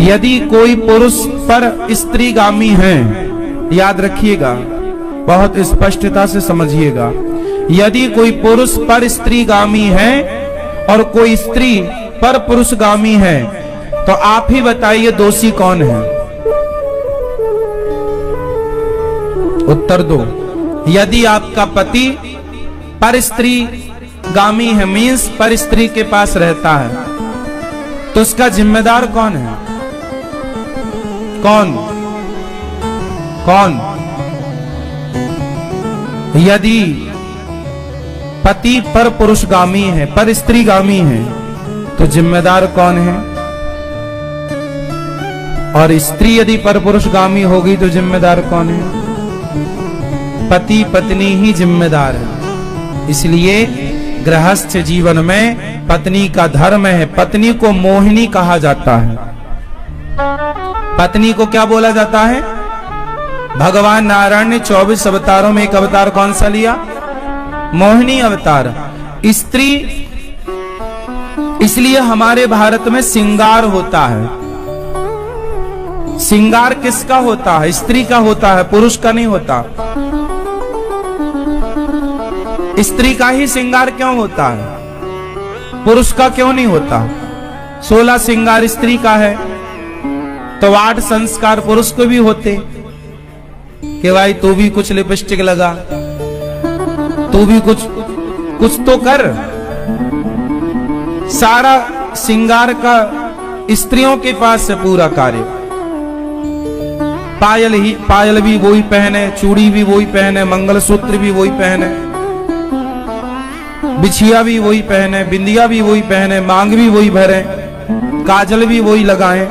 यदि कोई पुरुष पर स्त्रीगामी है, याद रखिएगा, बहुत स्पष्टता से समझिएगा, यदि कोई पुरुष पर स्त्रीगामी है और कोई स्त्री पर पुरुषगामी है, तो आप ही बताइए दोषी कौन है? उत्तर दो। यदि आपका पति पर स्त्री गामी है, मीन्स पर स्त्री के पास रहता है, तो उसका जिम्मेदार कौन है? कौन? यदि पति पर पुरुषगामी है, पर स्त्रीगामी है, तो जिम्मेदार कौन है? और स्त्री यदि पर पुरुषगामी होगी तो जिम्मेदार कौन है? पति पत्नी ही जिम्मेदार है। इसलिए गृहस्थ जीवन में पत्नी का धर्म है। पत्नी को मोहिनी कहा जाता है। पत्नी को क्या बोला जाता है? भगवान नारायण ने 24 अवतारों में एक अवतार कौन सा लिया? मोहिनी अवतार। स्त्री, इसलिए हमारे भारत में श्रृंगार होता है। श्रृंगार किसका होता है? स्त्री का होता है, पुरुष का नहीं होता। स्त्री का ही श्रृंगार क्यों होता है? पुरुष का क्यों नहीं होता? 16 श्रृंगार स्त्री का है, तो 8 संस्कार पुरुष को भी होते कि भाई तू भी कुछ लिपस्टिक लगा, तू भी कुछ तो कर। सारा श्रृंगार का स्त्रियों के पास है पूरा कार्य। पायल भी वही पहने, चूड़ी भी वही पहने, मंगलसूत्र भी वही पहने, बिछिया भी वही पहने, बिंदिया भी वही पहने, मांग भी वही भरे, काजल भी वही लगाएं।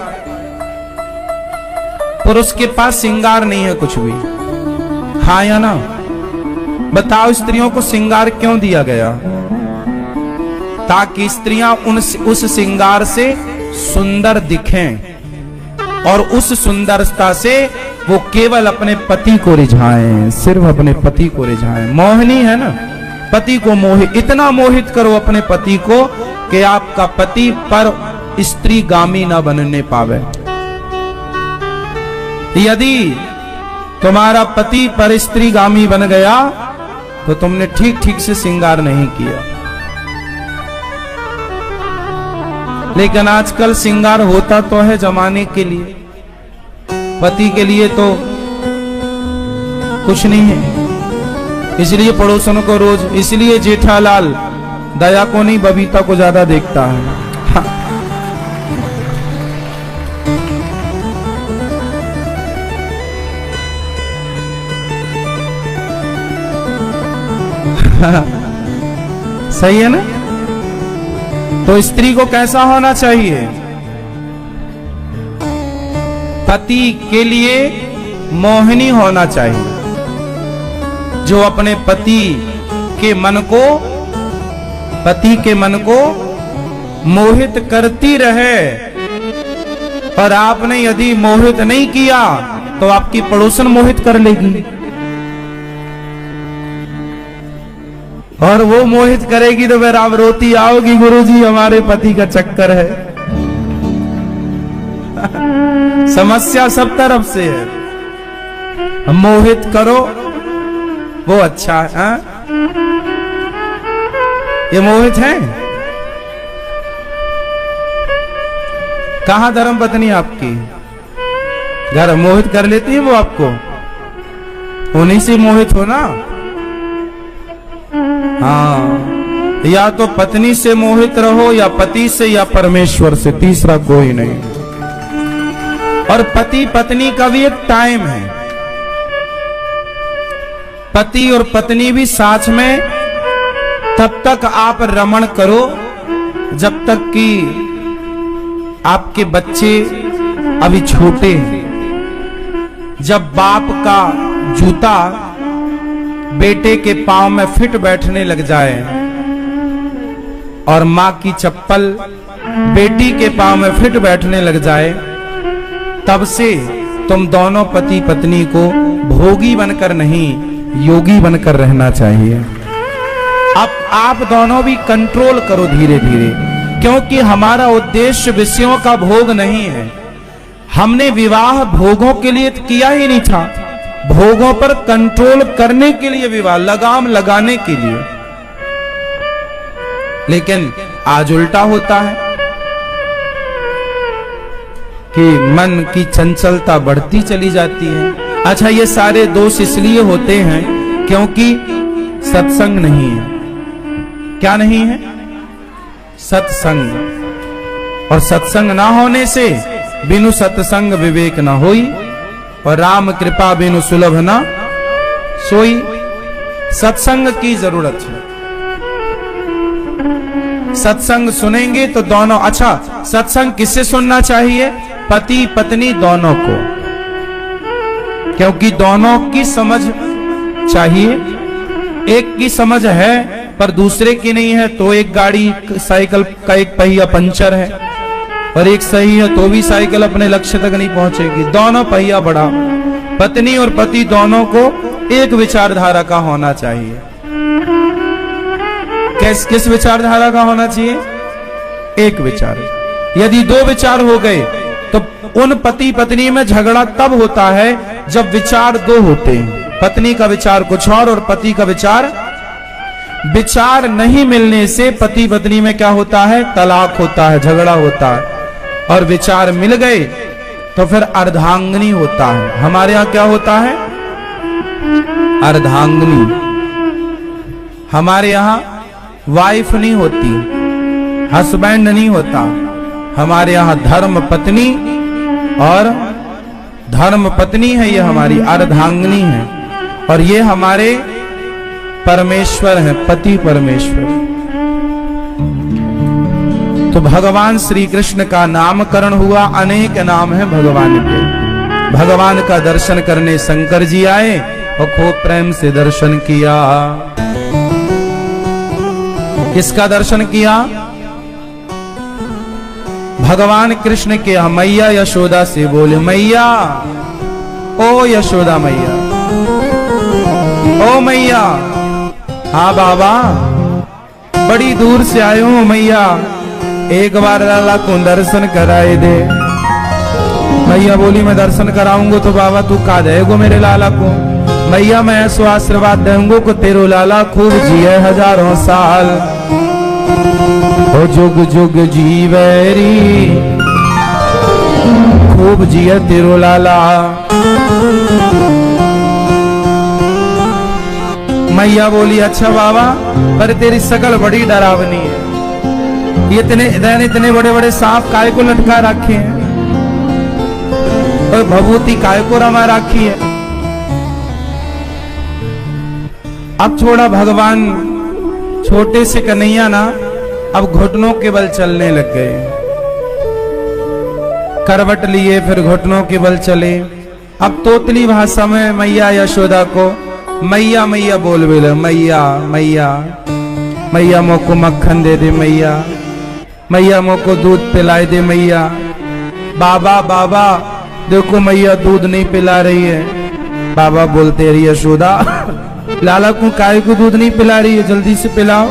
पुरुष के पास श्रृंगार नहीं है कुछ भी। हाँ या ना? बताओ, स्त्रियों को श्रृंगार क्यों दिया गया? ताकि स्त्रियां उस श्रृंगार से सुंदर दिखें और उस सुंदरता से वो केवल अपने पति को रिझाएं, सिर्फ अपने पति को रिझाएं। मोहिनी है ना, पति को इतना मोहित करो अपने पति को कि आपका पति पर स्त्री गामी ना बनने पावे। यदि तुम्हारा पति पर स्त्री गामी बन गया तो तुमने ठीक से श्रृंगार नहीं किया। लेकिन आजकल श्रृंगार होता तो है जमाने के लिए, पति के लिए तो कुछ नहीं है। इसलिए पड़ोसन को रोज, इसलिए जेठालाल दया को नहीं बबीता को ज्यादा देखता है। सही है ना? तो स्त्री को कैसा होना चाहिए? पति के लिए मोहिनी होना चाहिए, जो अपने पति के मन को मोहित करती रहे। और आपने यदि मोहित नहीं किया तो आपकी पड़ोसन मोहित कर लेगी, और वो मोहित करेगी तो फिर आप रोती आओगी, गुरुजी हमारे पति का चक्कर है। समस्या सब तरफ से है। मोहित करो वो अच्छा है। ये मोहित है? कहां धर्म पत्नी आपकी? घर मोहित कर लेती है वो आपको, उन्हीं से मोहित हो ना। हाँ, या तो पत्नी से मोहित रहो, या पति से, या परमेश्वर से, तीसरा कोई नहीं। और पति पत्नी का भी एक टाइम है। पति और पत्नी भी साथ में तब तक आप रमण करो जब तक कि आपके बच्चे अभी छोटे हैं। जब बाप का जूता बेटे के पांव में फिट बैठने लग जाए और मां की चप्पल बेटी के पांव में फिट बैठने लग जाए, तब से तुम दोनों पति पत्नी को भोगी बनकर नहीं, योगी बनकर रहना चाहिए। अब आप दोनों भी कंट्रोल करो धीरे धीरे। क्योंकि हमारा उद्देश्य विषयों का भोग नहीं है। हमने विवाह भोगों के लिए किया ही नहीं था, भोगों पर कंट्रोल करने के लिए विवाह, लगाम लगाने के लिए। लेकिन आज उल्टा होता है कि मन की चंचलता बढ़ती चली जाती है। अच्छा, ये सारे दोष इसलिए होते हैं क्योंकि सत्संग नहीं है। क्या नहीं है? सत्संग। और सत्संग ना होने से बिनु सत्संग विवेक ना होई, और राम कृपा बिनु सुलभ ना सोई। सत्संग की जरूरत है। सत्संग सुनेंगे तो दोनों, अच्छा सत्संग किससे सुनना चाहिए? पति पत्नी दोनों को, क्योंकि दोनों की समझ चाहिए। एक की समझ है पर दूसरे की नहीं है, तो एक गाड़ी साइकिल का एक पहिया पंचर है और एक सही है तो भी साइकिल अपने लक्ष्य तक नहीं पहुंचेगी। दोनों पहिया बढ़ा। पत्नी और पति दोनों को एक विचारधारा का होना चाहिए। किस विचारधारा का होना चाहिए? एक विचार। यदि दो विचार हो गए तो उन पति पत्नी में झगड़ा तब होता है जब विचार दो होते हैं। पत्नी का विचार कुछ और पति का विचार नहीं मिलने से पति पत्नी में क्या होता है? तलाक होता है, झगड़ा होता है। और विचार मिल गए तो फिर अर्धांगिनी होता है। हमारे यहां क्या होता है? अर्धांगिनी। हमारे यहां वाइफ नहीं होती, हस्बैंड नहीं होता। हमारे यहां धर्म पत्नी, और धर्म पत्नी है ये हमारी, अर्धांगिनी है। और ये हमारे परमेश्वर हैं, पति परमेश्वर। तो भगवान श्री कृष्ण का नामकरण हुआ। अनेक नाम है भगवान के। भगवान का दर्शन करने शंकर जी आए और खूब प्रेम से दर्शन किया। किसका दर्शन किया? भगवान कृष्ण के। मैया यशोदा से बोले, मैया, ओ यशोदा मैया, ओ मैया। हाँ बाबा, बड़ी दूर से आए हूं मैया, एक बार लाला को दर्शन कराए दे। मैया बोली, मैं दर्शन कराऊंगा तो बाबा तू का देगो मेरे लाला को? मैया, मैं ऐसो आशीर्वाद दूंगा को तेरो लाला खूब जिए हजारों साल, ओ जुग जुग जीवेरी, खूब जिए तेरो लाला। मैया बोली, अच्छा बाबा, पर तेरी शकल बड़ी डरावनी है। ये इतने बड़े बड़े सांप काय को लटका रखे हैं और भभूति काय को रमा रखी है। अब थोड़ा भगवान छोटे से कन्हैया ना अब घुटनों के बल चलने लग गए। करवट लिए फिर घुटनों के बल चले। अब तोतली भाषा में मैया यशोदा को मैया मैया बोल बोले, मैया मैया मैया, मोको मक्खन दे दे मैया, मैया मोको दूध पिलाए दे मैया। बाबा बाबा देखो मैया दूध नहीं पिला रही है। बाबा बोलते, रही यशोदा, लाला को काय को दूध नहीं पिला रही है, जल्दी से पिलाओ।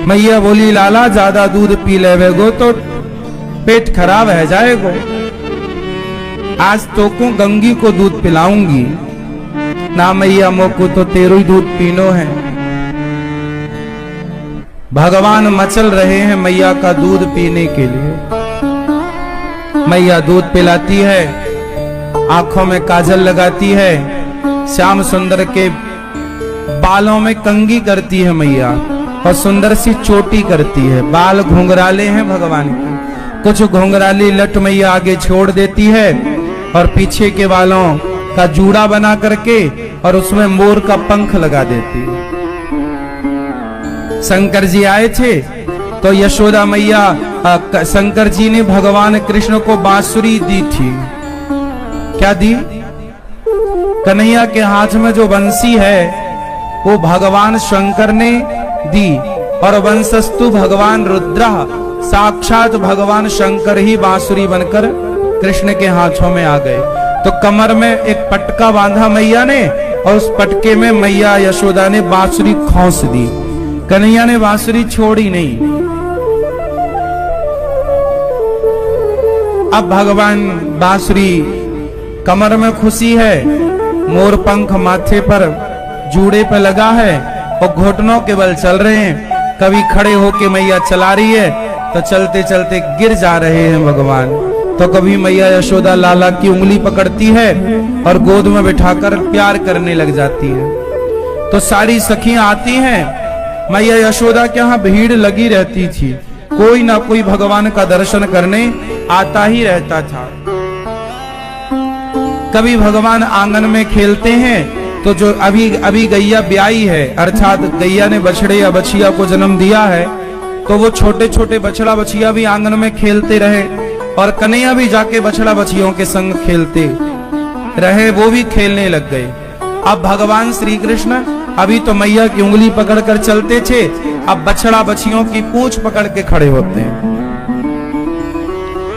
मैया बोली, लाला ज्यादा दूध पी लेवेगो तो पेट खराब है जाएगो। आज तो को गंगी को दूध पिलाऊंगी ना मैया, मोको तो तेरो ही दूध पीनो है। भगवान मचल रहे हैं मैया का दूध पीने के लिए। मैया दूध पिलाती है, आंखों में काजल लगाती है, श्याम सुंदर के बालों में कंघी करती है मैया, और सुंदर सी चोटी करती है। बाल घुंघराले हैं भगवान के, कुछ घुंघराली लट मैया आगे छोड़ देती है और पीछे के बालों का जूड़ा बना करके और उसमें मोर का पंख लगा देती है। शंकर जी आए थे तो यशोदा मैया, शंकर जी ने भगवान कृष्ण को बांसुरी दी थी। क्या दी? कन्हैया के हाथ में जो बंसी है वो भगवान शंकर ने दी, और वंशस्तु भगवान रुद्र, साक्षात भगवान शंकर ही बांसुरी बनकर कृष्ण के हाथों में आ गए। तो कमर में एक पटका बांधा मैया ने, और उस पटके में मैया यशोदा ने बांसुरी खोस दी। कन्हैया ने बांसुरी छोड़ी नहीं। अब भगवान बांसुरी कमर में खुशी है, मोर पंख माथे पर जूड़े पे लगा है और घुटनों के बल चल रहे हैं। कभी खड़े होके मैया चला रही है तो चलते चलते गिर जा रहे हैं भगवान। तो कभी मैया यशोदा लाला की उंगली पकड़ती है और गोद में बिठाकर प्यार करने लग जाती है। तो सारी सखियां आती हैं। मैया यशोदा के यहाँ भीड़ लगी रहती थी, कोई ना कोई भगवान का दर्शन करने आता ही रहता था। कभी भगवान आंगन में खेलते हैं तो जो अभी गैया ब्याई है, अर्थात गैया ने बछड़े या बछिया को जन्म दिया है, तो वो छोटे छोटे बछड़ा बछिया भी आंगन में खेलते रहे और कन्हैया भी जाके बछड़ा बछियों के संग खेलते रहे, वो भी खेलने लग गए। अब भगवान श्री कृष्ण अभी तो मैया की उंगली पकड़कर चलते थे, अब बछड़ा बछियों की पूंछ पकड़ के खड़े होते हैं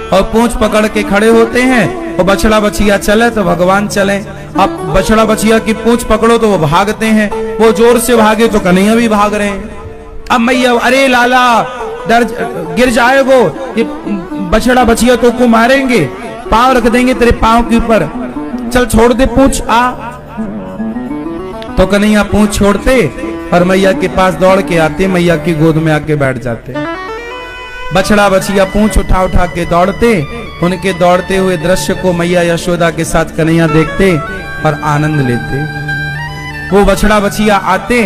और पूंछ पकड़ के खड़े होते हैं और बछड़ा बछिया चले तो भगवान चले। अब बछड़ा बछिया की पूंछ पकड़ो तो वो भागते हैं, वो जोर से भागे तो कन्हैया भी भाग रहे हैं। अब मैया, अरे लाला डर गिर जाएगो, ये बछड़ा बछिया तो को मारेंगे, पांव रख देंगे तेरे पांव के ऊपर, चल छोड़ दे पूंछ आ। तो कन्हैया पूंछ छोड़ते और मैया के पास दौड़ के आते, मैया की गोद में आके बैठ जाते। बछड़ा बछिया पूंछ उठा उठा के दौड़ते, उनके दौड़ते हुए दृश्य को मैया यशोदा के साथ कन्हैया देखते और आनंद लेते। वो बछड़ा बछिया आते,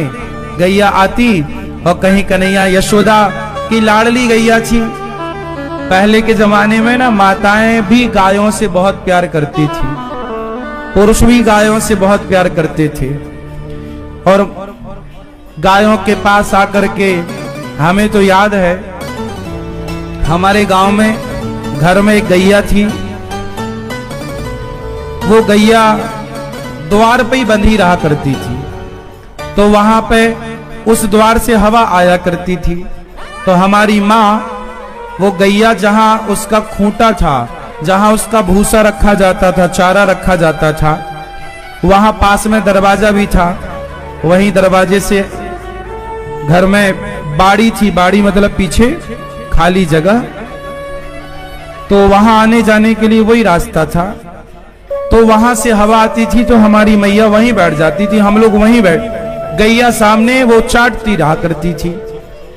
गैया आती और कहीं कन्हैया यशोदा की लाडली गैया थी। पहले के जमाने में ना माताएं भी गायों से बहुत प्यार करती थी, पुरुष भी गायों से बहुत प्यार करते थे। और गायों के पास आकर के, हमें तो याद है हमारे गांव में घर में एक गैया थी, वो गैया द्वार पे ही बंधी रहा करती थी। तो वहां पे उस द्वार से हवा आया करती थी। तो हमारी माँ वो गैया जहां उसका खूंटा था, जहां उसका भूसा रखा जाता था, चारा रखा जाता था, वहां पास में दरवाजा भी था। वहीं दरवाजे से घर में बाड़ी थी, बाड़ी मतलब पीछे खाली जगह, तो वहां आने जाने के लिए वही रास्ता था। तो वहां से हवा आती थी तो हमारी मैया वहीं बैठ जाती थी, हम लोग वहीं बैठ, गैया सामने वो चाटती रहा करती थी।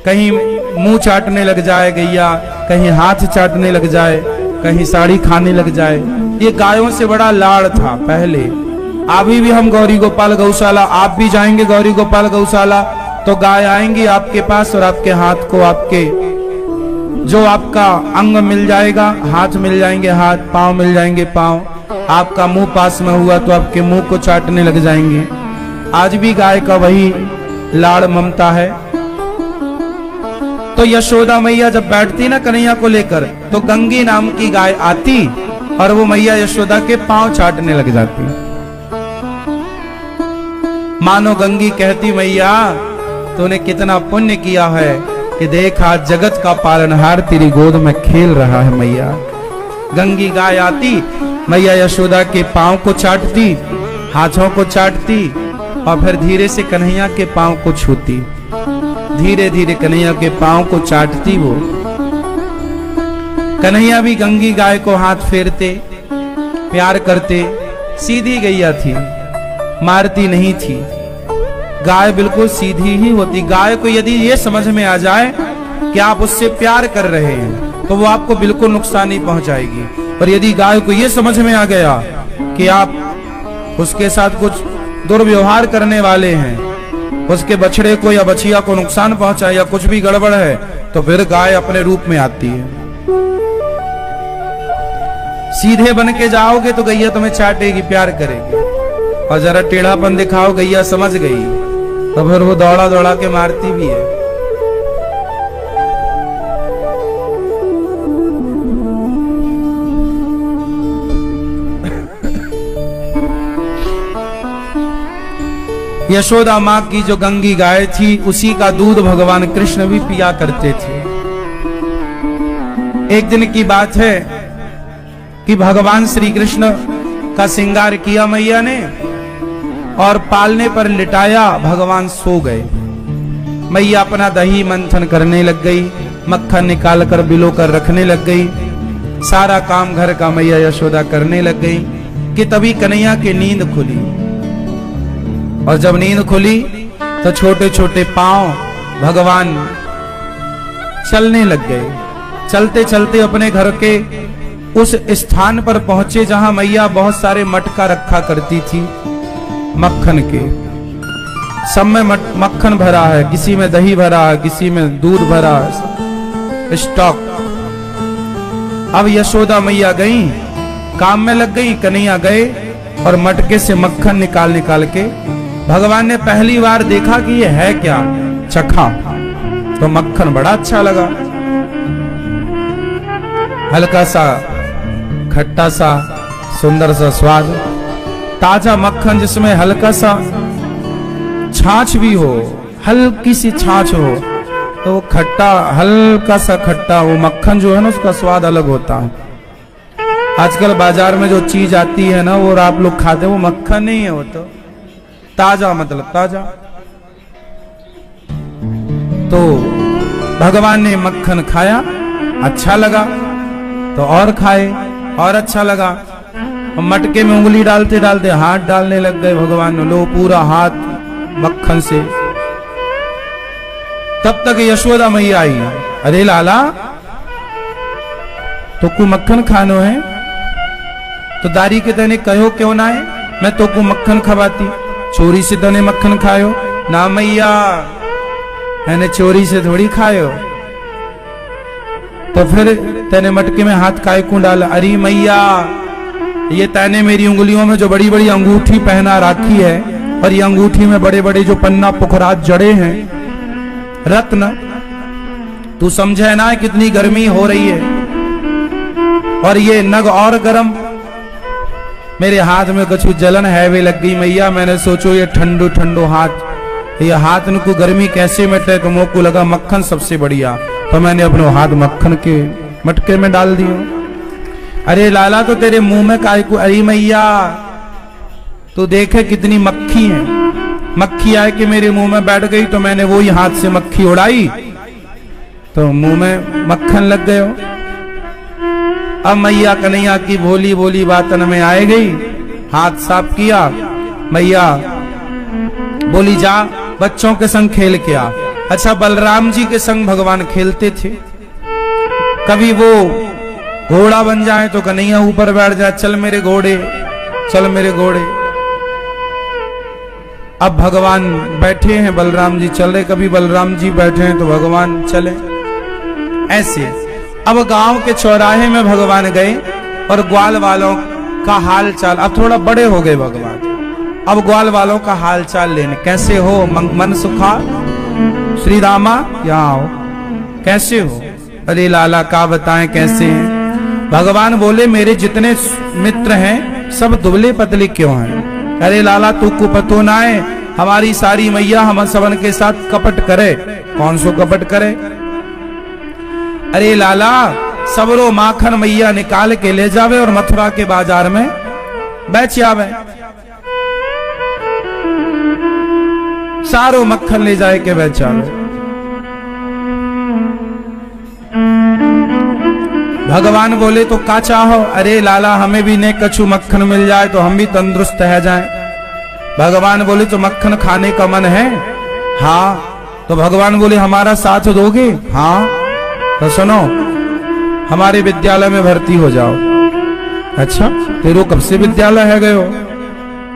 कहीं मुंह चाटने लग जाए गैया, कहीं हाथ चाटने लग जाए, कहीं साड़ी खाने लग जाए। ये गायों से बड़ा लाड़ था पहले। अभी भी हम गौरी गोपाल गौशाला, आप भी जाएंगे गौरी गोपाल गौशाला तो गाय आएंगी आपके पास और आपके हाथ को, आपके जो आपका अंग मिल जाएगा, हाथ मिल जाएंगे हाथ, पांव मिल जाएंगे पांव, आपका मुंह पास में हुआ तो आपके मुंह को चाटने लग जाएंगे। आज भी गाय का वही लाड़ ममता है। तो यशोदा मैया जब बैठती ना कन्हैया को लेकर, तो गंगी नाम की गाय आती और वो मैया यशोदा के पांव चाटने लग जाती। मानो गंगी कहती, मैया तूने कितना पुण्य किया है कि देख आज जगत का पालनहार तेरी गोद में खेल रहा है। मैया गंगी गाय आती, मैया यशोदा के पांव को चाटती, हाथों को चाटती और फिर धीरे से कन्हैया के पांव को छूती, धीरे धीरे कन्हैया के पांव को चाटती। वो कन्हैया भी गंगी गाय को हाथ फेरते, प्यार करते। सीधी गैया थी, मारती नहीं थी, गाय बिल्कुल सीधी ही होती। गाय को यदि ये समझ में आ जाए कि आप उससे प्यार कर रहे हैं तो वो आपको बिल्कुल नुकसान नहीं पहुंचाएगी। और यदि गाय को ये समझ में आ गया कि आप उसके साथ कुछ दुर्व्यवहार करने वाले हैं, उसके बछड़े को या बछिया को नुकसान पहुंचाए या कुछ भी गड़बड़ है, तो फिर गाय अपने रूप में आती है। सीधे बन के जाओगे तो गैया तुम्हें चाटेगी, प्यार करेगी, और जरा टेढ़ापन दिखाओ, गैया समझ गई तो फिर वो दौड़ा दौड़ा के मारती भी है। यशोदा माँ की जो गंगी गाय थी, उसी का दूध भगवान कृष्ण भी पिया करते थे। एक दिन की बात है कि भगवान श्री कृष्ण का श्रृंगार किया मैया ने और पालने पर लिटाया, भगवान सो गए। मैया अपना दही मंथन करने लग गई, मक्खन निकाल कर बिलो कर रखने लग गई, सारा काम घर का मैया यशोदा करने लग गई कि तभी कन्हैया की नींद खुली। और जब नींद खुली तो छोटे छोटे पांव भगवान चलने लग गए। चलते चलते अपने घर के उस स्थान पर पहुंचे जहां मैया बहुत सारे मटका रखा करती थी मक्खन के। सब में मक्खन भरा है, किसी में दही भरा है, किसी में दूध भरा है, स्टॉक। अब यशोदा मैया गई, काम में लग गई, कन्हैया गए और मटके से मक्खन निकाल निकाल के भगवान ने पहली बार देखा कि ये है क्या, चखा तो मक्खन बड़ा अच्छा लगा, हल्का सा खट्टा सा सुंदर सा स्वाद, ताजा मक्खन जिसमें हल्का सा छाछ भी हो, हल्की सी छाछ हो तो वो खट्टा, हल्का सा खट्टा, वो मक्खन जो है ना उसका स्वाद अलग होता है। आजकल बाजार में जो चीज आती है ना वो आप लोग खाते हैं, वो मक्खन नहीं है, वो तो ताजा, मतलब ताजा। तो भगवान ने मक्खन खाया, अच्छा लगा तो और खाए और अच्छा लगा। मटके में उंगली डालते डालते हाथ डालने लग गए भगवान, लो पूरा हाथ मक्खन से। तब तक यशोदा मैया आई, अरे लाला तो को मक्खन खानो है तो दारी के तने कहो क्यों ना है, मैं तो को मक्खन खवाती, चोरी से तने मक्खन खायो ना मैया, मैंने चोरी से थोड़ी खायो, तो फिर तने मटके में हाथ काय क्यों डाला। अरे मैया ये तैने मेरी उंगलियों में जो बड़ी बड़ी अंगूठी पहना राखी है और ये अंगूठी में बड़े बड़े जो पन्ना पुखरात जड़े हैं रत्न, तू समझे ना कितनी गर्मी हो रही है और ये नग और गरम, मेरे हाथ में कुछ जलन है वे लग गई मैया, मैंने सोचो ये ठंडो ठंडो हाथ, ये हाथ को गर्मी कैसे मिटे, तो मुंह को लगा मक्खन सबसे बढ़िया, तो मैंने अपने हाथ मक्खन के मटके में डाल दिया। अरे लाला तो तेरे मुंह में काय को, अरे मैया तो देखे कितनी मक्खी है, मक्खी आए कि मेरे मुंह में बैठ गई तो मैंने वो ही हाथ से मक्खी उड़ाई तो मुंह में मक्खन लग गयो। अब मैया कन्हैया की भोली भोली बातन में आए गई, हाथ साफ किया, मैया बोली जा बच्चों के संग खेल के आ। अच्छा बलराम जी के संग भगवान खेलते थे, कभी वो घोड़ा बन जाए तो कन्हैया ऊपर बैठ जाए, चल मेरे घोड़े चल मेरे घोड़े। अब भगवान बैठे हैं, बलराम जी चल रहे, कभी बलराम जी बैठे हैं तो भगवान चले, ऐसे। अब गांव के चौराहे में भगवान गए और ग्वाल वालों का हाल चाल, अब थोड़ा बड़े हो गए भगवान, अब ग्वाल वालों का हाल चाल लेने, कैसे हो मन सुखा श्री रामा, यहाँ आओ, कैसे हो। अरे लाला का बताएं कैसे हैं। भगवान बोले मेरे जितने मित्र हैं सब दुबले पतले क्यों हैं। अरे लाला तू को पतो ना है, हमारी सारी मैया हम सबन के साथ कपट करे, कौन सो कपट करे। अरे लाला सबरो माखन मैया निकाल के ले जावे और मथुरा के बाजार में बेच आवे, सारो मक्खन ले जाए के बेच आवे। भगवान बोले तो का चाहो। अरे लाला हमें भी ने कछु मक्खन मिल जाए तो हम भी तंदुरुस्त रह जाएं। भगवान बोले तो मक्खन खाने का मन है, हाँ। तो भगवान बोले हमारा साथ दोगे, हाँ। तो सुनो हमारे विद्यालय में भर्ती हो जाओ। अच्छा तेरो कब से विद्यालय है गयो।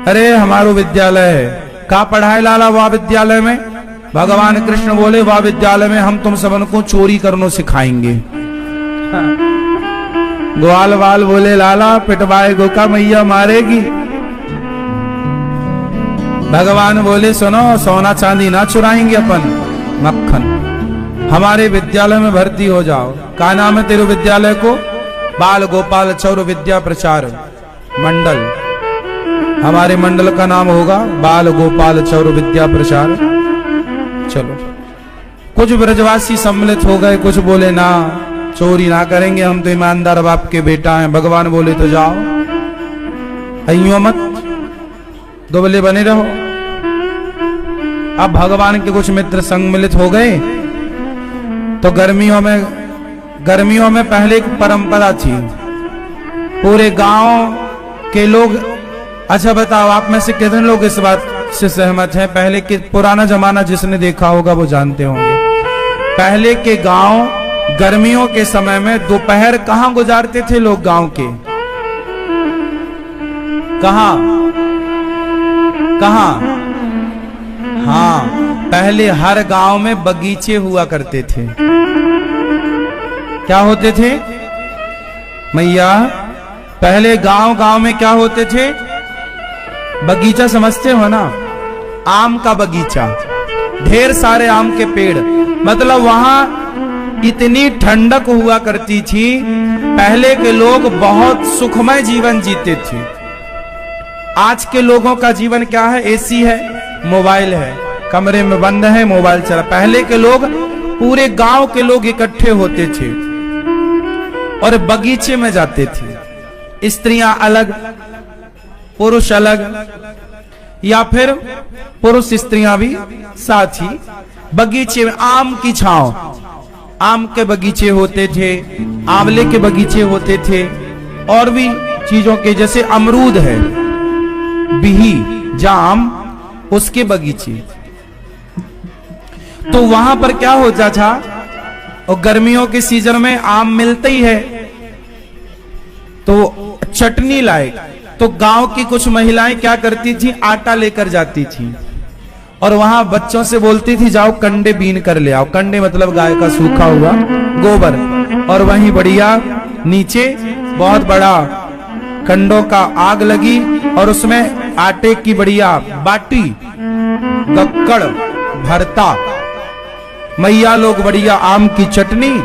अरे हमारो विद्यालय है, का पढ़ाए लाला वह विद्यालय में। भगवान कृष्ण बोले वह विद्यालय में हम तुम सबन को चोरी करनो सिखाएंगे। ग्वाल वाल बोले लाला पिटवाए गो का मैया मारेगी। भगवान बोले सुनो सोना चांदी ना चुराएंगे अपन, मक्खन। हमारे विद्यालय में भर्ती हो जाओ। का नाम है तेरे विद्यालय को? बाल गोपाल चौर विद्या प्रचार मंडल। हमारे मंडल का नाम होगा बाल गोपाल चौर विद्या प्रचार। चलो कुछ ब्रजवासी सम्मिलित हो गए, कुछ बोले ना चोरी ना करेंगे, हम तो ईमानदार बाप के बेटा हैं। भगवान बोले तो जाओ, अइयो मत, दुबले बने रहो। अब भगवान के कुछ मित्र सम्मिलित हो गए, तो गर्मियों में पहले एक परंपरा थी, पूरे गांव के लोग, अच्छा बताओ आप में से कितने लोग इस बात से सहमत हैं? पहले के पुराना जमाना जिसने देखा होगा वो जानते होंगे, पहले के गांव गर्मियों के समय में दोपहर कहां गुजारते थे लोग? गांव के कहां? हाँ, पहले हर गांव में बगीचे हुआ करते थे। क्या होते थे मैया? पहले गांव में क्या होते थे? बगीचा समझते हो ना? आम का बगीचा, ढेर सारे आम के पेड़, मतलब वहां इतनी ठंडक हुआ करती थी। पहले के लोग बहुत सुखमय जीवन जीते थे। आज के लोगों का जीवन क्या है? एसी है, मोबाइल है, कमरे में बंद है, मोबाइल चला। पहले के लोग, पूरे गांव के लोग इकट्ठे होते थे और बगीचे में जाते थे। स्त्रियां अलग, पुरुष अलग, या फिर पुरुष स्त्रियां भी साथ ही बगीचे में। आम की छांव, आम के बगीचे होते थे, आंवले के बगीचे होते थे, और भी चीजों के, जैसे अमरूद है, बिही, जाम, उसके बगीचे। तो वहां पर क्या होता था, और गर्मियों के सीजन में आम मिलते ही है, तो चटनी लाए, तो गांव की कुछ महिलाएं क्या करती थी, आटा लेकर जाती थी और वहां बच्चों से बोलती थी, जाओ कंडे बीन कर ले आओ। कंडे मतलब गाय का सूखा हुआ गोबर, और वहीं बढ़िया नीचे बहुत बड़ा कंडों का आग लगी और उसमें आटे की बढ़िया बाटी, गक्कड़, भरता, मैया लोग बढ़िया आम की चटनी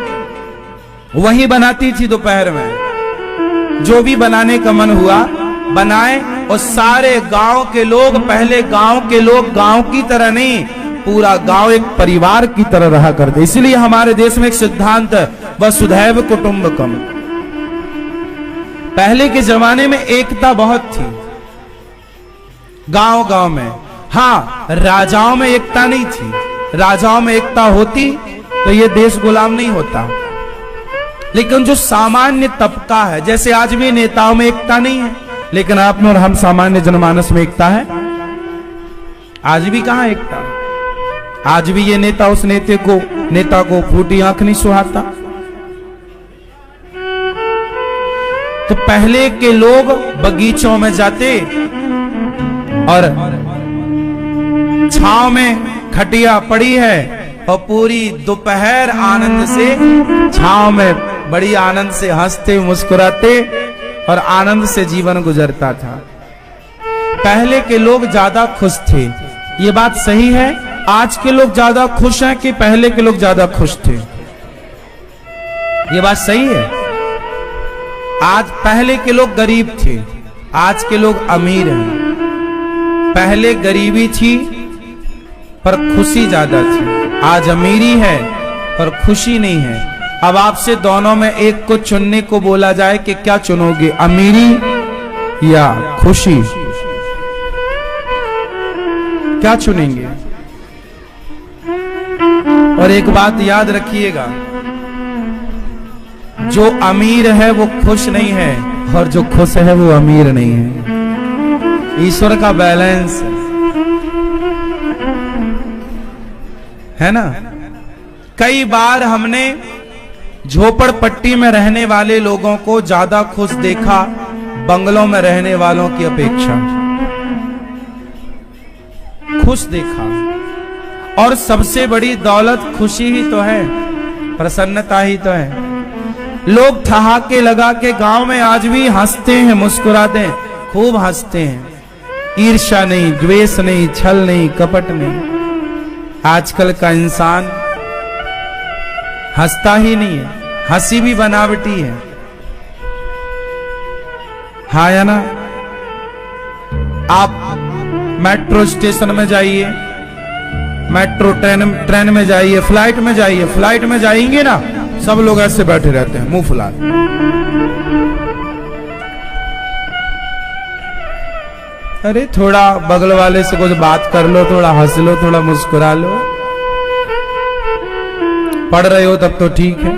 वही बनाती थी दोपहर में। जो भी बनाने का मन हुआ बनाए, और सारे गांव के लोग, पहले गांव के लोग गांव की तरह नहीं, पूरा गांव एक परिवार की तरह रहा करते। इसलिए हमारे देश में एक सिद्धांत है, वसुधैव कुटुंबकम। पहले के जमाने में एकता बहुत थी गांव गांव में। हाँ, राजाओं में एकता नहीं थी। राजाओं में एकता होती तो ये देश गुलाम नहीं होता। लेकिन जो सामान्य तबका है, जैसे आज भी नेताओं में एकता नहीं है, लेकिन आप में और हम सामान्य जनमानस में एकता है। आज भी कहां एकता? आज भी ये नेता उस नेता को फूटी आंख नहीं सुहाता। तो पहले के लोग बगीचों में जाते और छांव में खटिया पड़ी है और पूरी दोपहर आनंद से छांव में बड़ी आनंद से हंसते मुस्कुराते और आनंद से जीवन गुजरता था। पहले के लोग ज्यादा खुश थे। ये बात सही है? आज के लोग ज्यादा खुश हैं कि पहले के लोग ज्यादा खुश थे? ये बात सही है? आज पहले के लोग गरीब थे, आज के लोग अमीर हैं। पहले गरीबी थी पर खुशी ज्यादा थी, आज अमीरी है पर खुशी नहीं है। अब आपसे दोनों में एक को चुनने को बोला जाए कि क्या चुनोगे, अमीरी या खुशी? क्या चुनेंगे? और एक बात याद रखिएगा, जो अमीर है वो खुश नहीं है और जो खुश है वो अमीर नहीं है। ईश्वर का बैलेंस है ना। कई बार हमने झोपड़पट्टी में रहने वाले लोगों को ज्यादा खुश देखा बंगलों में रहने वालों की अपेक्षा। खुश देखा, और सबसे बड़ी दौलत खुशी ही तो है, प्रसन्नता ही तो है। लोग ठहाके लगा के गांव में आज भी हंसते हैं, मुस्कुराते हैं, खूब हंसते हैं। ईर्ष्या नहीं, द्वेष नहीं, छल नहीं, कपट नहीं। आजकल का इंसान हंसता ही नहीं है, हंसी भी बनावटी है। हाँ या ना? आप मेट्रो स्टेशन में जाइए, मेट्रो ट्रेन में जाइए, फ्लाइट में जाइए, फ्लाइट में जाएंगे ना, सब लोग ऐसे बैठे रहते हैं मुंह फुला। अरे थोड़ा बगल वाले से कुछ बात कर लो, थोड़ा हंस लो, थोड़ा मुस्कुरा लो। पढ़ रहे हो तब तो ठीक है।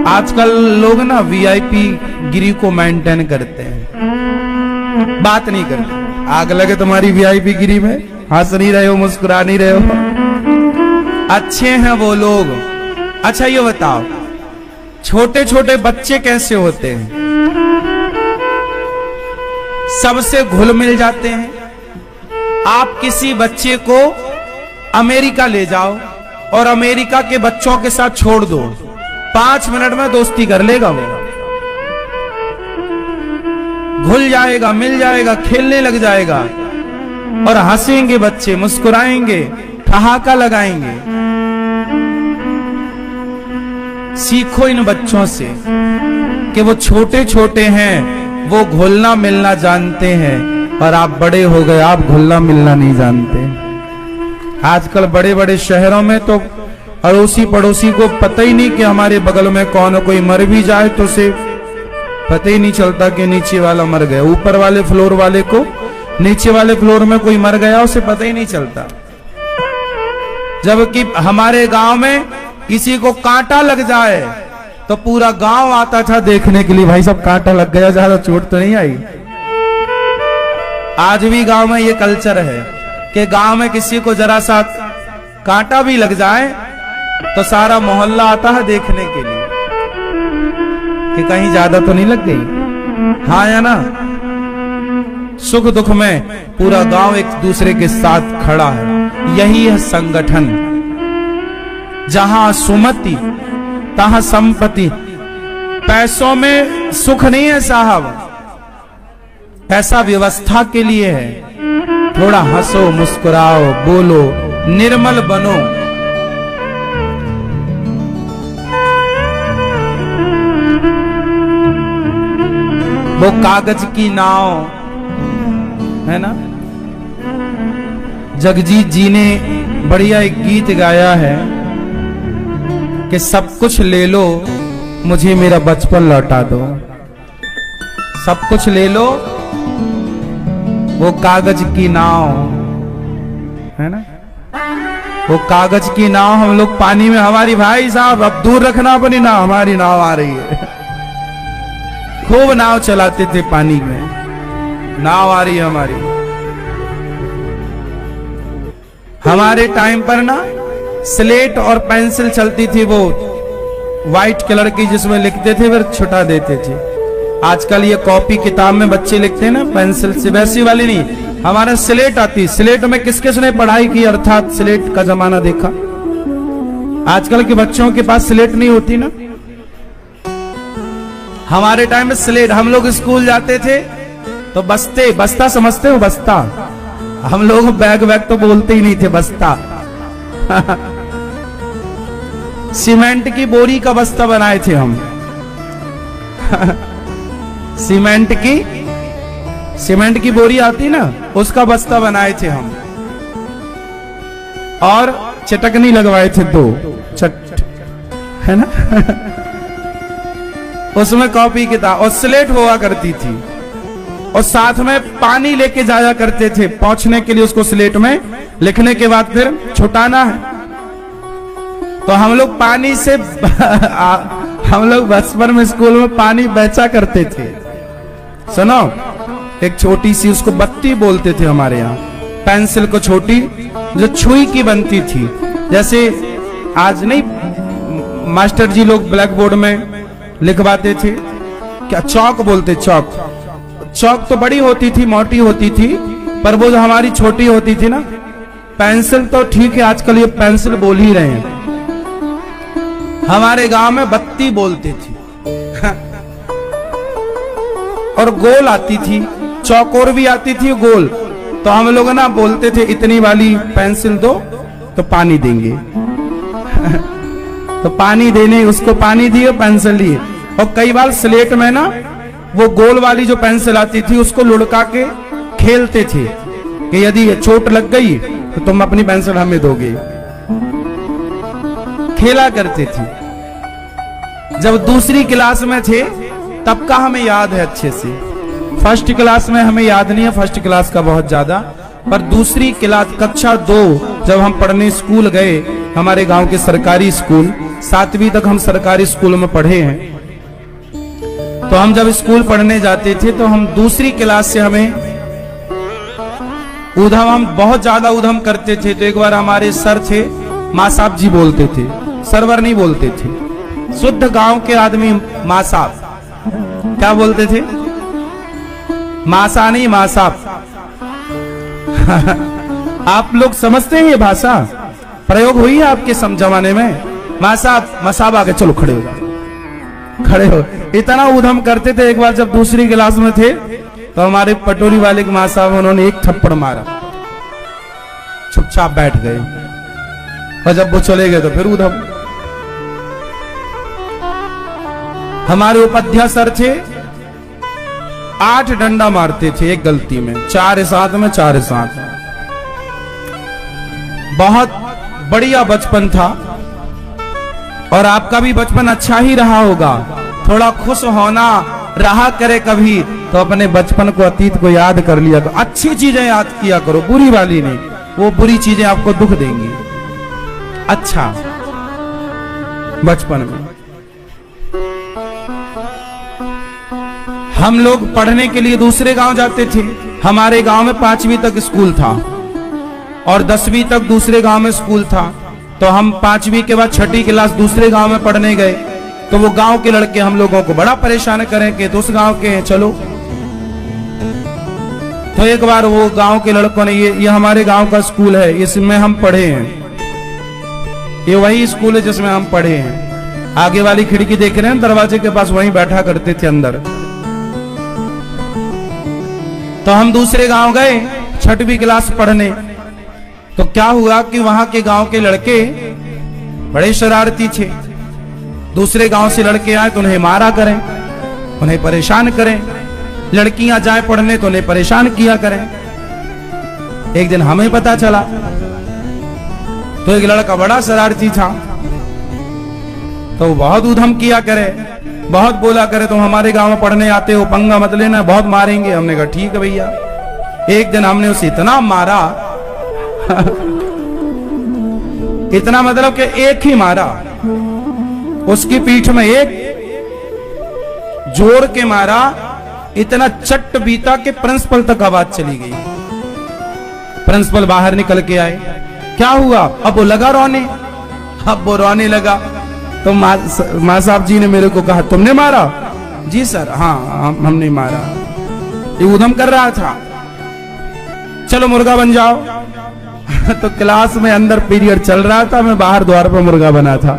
आजकल लोग ना वीआईपी गिरी को मेंटेन करते हैं, बात नहीं करते। आग लगे तुम्हारी वीआईपी गिरी में, हंस नहीं रहे हो, मुस्कुरा नहीं रहे हो। अच्छे हैं वो लोग। अच्छा ये बताओ, छोटे छोटे बच्चे कैसे होते हैं? सबसे घुल मिल जाते हैं। आप किसी बच्चे को अमेरिका ले जाओ और अमेरिका के बच्चों के साथ छोड़ दो, 5 मिनट में दोस्ती कर लेगा वो। घुल जाएगा, मिल जाएगा, खेलने लग जाएगा और हंसेंगे बच्चे, मुस्कुराएंगे, ठहाका लगाएंगे। सीखो इन बच्चों से कि वो छोटे छोटे हैं, वो घुलना मिलना जानते हैं, और आप बड़े हो गए, आप घुलना मिलना नहीं जानते। आजकल बड़े बड़े शहरों में तो अड़ोसी पड़ोसी को पता ही नहीं कि हमारे बगल में कौन, कोई मर भी जाए तो उसे पता ही नहीं चलता कि नीचे वाला मर गया। ऊपर वाले फ्लोर वाले को नीचे वाले फ्लोर में कोई मर गया उसे पता ही नहीं चलता। जबकि हमारे गांव में किसी को कांटा लग जाए तो पूरा गांव आता था देखने के लिए, भाई सब कांटा लग गया, ज्यादा चोट तो नहीं आई। आज भी गांव में ये कल्चर है कि गांव में किसी को जरा सा कांटा भी लग जाए तो सारा मोहल्ला आता है देखने के लिए कि कहीं ज्यादा तो नहीं लग गई। हाँ या ना? सुख दुख में पूरा गांव एक दूसरे के साथ खड़ा है। यही है संगठन। जहां सुमति तहां संपत्ति। पैसों में सुख नहीं है साहब, पैसा व्यवस्था के लिए है। थोड़ा हंसो, मुस्कुराओ, बोलो, निर्मल बनो। वो कागज की नाव है ना, जगजीत जी ने बढ़िया एक गीत गाया है कि सब कुछ ले लो मुझे मेरा बचपन लौटा दो। सब कुछ ले लो, वो कागज की नाव है ना, वो कागज की नाव हम लोग पानी में, हमारी भाई साहब अब दूर रखना अपनी नाव, हमारी नाव आ रही है। खूब नाव चलाते थे पानी में, नाव आ रही है हमारी। हमारे टाइम पर ना स्लेट और पेंसिल चलती थी, वो व्हाइट कलर की, जिसमें लिखते थे फिर छुटा देते थे। आजकल ये कॉपी किताब में बच्चे लिखते हैं ना पेंसिल से, वैसी वाली नहीं, हमारा स्लेट आती। स्लेट में किस किसने पढ़ाई की, अर्थात स्लेट का जमाना देखा? आजकल के बच्चों के पास स्लेट नहीं होती ना। हमारे टाइम में स्लेट, हम लोग स्कूल जाते थे तो बस्ता समझते हो, बस्ता, हम लोग बैग वैग तो बोलते ही नहीं थे, बस्ता। सीमेंट की बोरी का बस्ता बनाए थे हम। सीमेंट की बोरी आती ना, उसका बस्ता बनाए थे हम, और चटकनी लगवाए थे 2 है ना। उसमें कॉपी किताब और स्लेट हुआ करती थी, और साथ में पानी लेके जाया करते थे पहुंचने के लिए। उसको स्लेट में लिखने के बाद फिर छुटाना है, तो हम लोग पानी से हम लोग बचपन में स्कूल में पानी बेचा करते थे। सुनो, एक छोटी सी, उसको बत्ती बोलते थे हमारे यहाँ, पेंसिल को छोटी, जो छुई की बनती थी। जैसे आज नहीं मास्टर जी लोग ब्लैक बोर्ड में लिखवाते थे, क्या चौक बोलते, चौक तो बड़ी होती थी, मोटी होती थी, पर वो जो हमारी छोटी होती थी ना, पेंसिल तो ठीक है, आजकल ये पेंसिल बोल ही रहे हैं, हमारे गांव में बत्ती बोलते थी। और गोल आती थी, चौकोर भी आती थी गोल, तो हम लोग ना बोलते थे इतनी वाली पेंसिल दो तो पानी देंगे। तो पानी देने, उसको पानी दिए, पेंसिल लिए। और कई बार स्लेट में ना वो गोल वाली जो पेंसिल आती थी उसको लुढ़का के खेलते थे कि यदि चोट लग गई तो तुम अपनी पेंसिल हमें दोगे। खेला करते थे। जब दूसरी क्लास में थे तब का हमें याद है अच्छे से। फर्स्ट क्लास में हमें याद नहीं है, फर्स्ट क्लास का बहुत ज्यादा, पर दूसरी क्लास कक्षा 2 जब हम पढ़ने स्कूल गए, हमारे गांव के सरकारी स्कूल, 7वीं तक हम सरकारी स्कूल में पढ़े हैं। तो हम जब स्कूल पढ़ने जाते थे तो हम दूसरी क्लास से हमें उधम, हम बहुत ज्यादा उधम करते थे। तो एक बार हमारे सर थे, माँ साहब जी बोलते थे, सरवर नहीं बोलते थे, शुद्ध गांव के आदमी माँ साहब क्या बोलते थे, मासा नहीं माँ साहब। आप लोग समझते हैं ये भाषा, प्रयोग हुई है आपके जमाने में? माँ साहब, माँ साहब आगे चलो, खड़े हो जाओ, खड़े हो। इतना उधम करते थे। एक बार जब दूसरी क्लास में थे तो हमारे पटोरी वाले के माँ साहब, उन्होंने एक थप्पड़ मारा, चुपचाप बैठ गए, और जब वो चले गए तो फिर उधम। हमारे उपाध्याय सर थे, 8 डंडा मारते थे एक गलती में, 4 साथ में, 4 साथ। बहुत बढ़िया बचपन था, और आपका भी बचपन अच्छा ही रहा होगा। थोड़ा खुश होना रहा करे कभी तो अपने बचपन को, अतीत को याद कर लिया करो, अच्छी चीजें याद किया करो, बुरी वाली नहीं। वो बुरी चीजें आपको दुख देंगी। अच्छा, बचपन में हम लोग पढ़ने के लिए दूसरे गांव जाते थे। हमारे गांव में 5वीं तक स्कूल था और 10वीं तक दूसरे गांव में स्कूल था। तो हम 5वीं के बाद 6ठी क्लास दूसरे गांव में पढ़ने गए। तो वो गांव के लड़के हम लोगों को बड़ा परेशान करें कि तो उस गांव के हैं, चलो। तो एक बार वो गांव के लड़कों ने, ये हमारे गांव का स्कूल है, इसमें हम पढ़े हैं, ये वही स्कूल है जिसमें हम पढ़े हैं। आगे वाली खिड़की देख रहे हैं, दरवाजे के पास, वहीं बैठा करते थे अंदर। तो हम दूसरे गांव गए 6वीं क्लास पढ़ने। तो क्या हुआ कि वहां के गांव के लड़के बड़े शरारती थे। दूसरे गांव से लड़के आए तो उन्हें मारा करें, उन्हें परेशान करें। लड़कियां जाए पढ़ने तो उन्हें परेशान किया करें। एक दिन हमें पता चला तो एक लड़का बड़ा शरारती था, तो वो बहुत उधम किया करे, बहुत बोला करे, तुम हमारे गांव में पढ़ने आते हो, पंगा मत लेना, बहुत मारेंगे। हमने कहा ठीक है भैया। एक दिन हमने उसे इतना मारा इतना मतलब कि एक ही मारा, उसकी पीठ में एक जोड़ के मारा, इतना चट्ट बीता कि प्रिंसिपल तक आवाज चली गई। प्रिंसिपल बाहर निकल के आए, क्या हुआ? अब वो लगा रोने। अब वो रोने लगा तो माँ साहब जी ने मेरे को कहा, तुमने मारा? जी सर। हाँ, हमने मारा, ये उधम कर रहा था, चलो मुर्गा बन जाओ। तो क्लास में अंदर पीरियड चल रहा था, मैं बाहर द्वार पर मुर्गा बना था।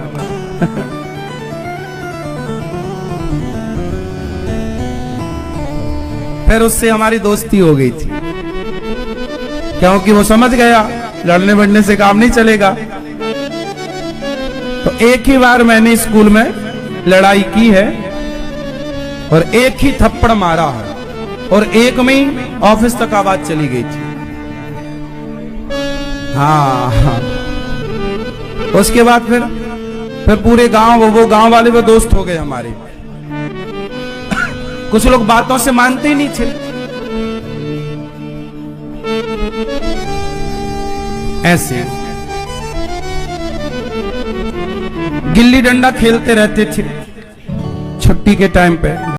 फिर उससे हमारी दोस्ती हो गई थी, क्योंकि वो समझ गया लड़ने बढ़ने से काम नहीं चलेगा। तो एक ही बार मैंने स्कूल में लड़ाई की है और एक ही थप्पड़ मारा है, और एक में ही ऑफिस तक आवाज चली गई थी। हाँ। उसके बाद फिर पूरे गांव, वो गांव वाले वो दोस्त हो गए हमारे। कुछ लोग बातों से मानते ही नहीं थे। ऐसे गिल्ली डंडा खेलते रहते थे छुट्टी के टाइम पे।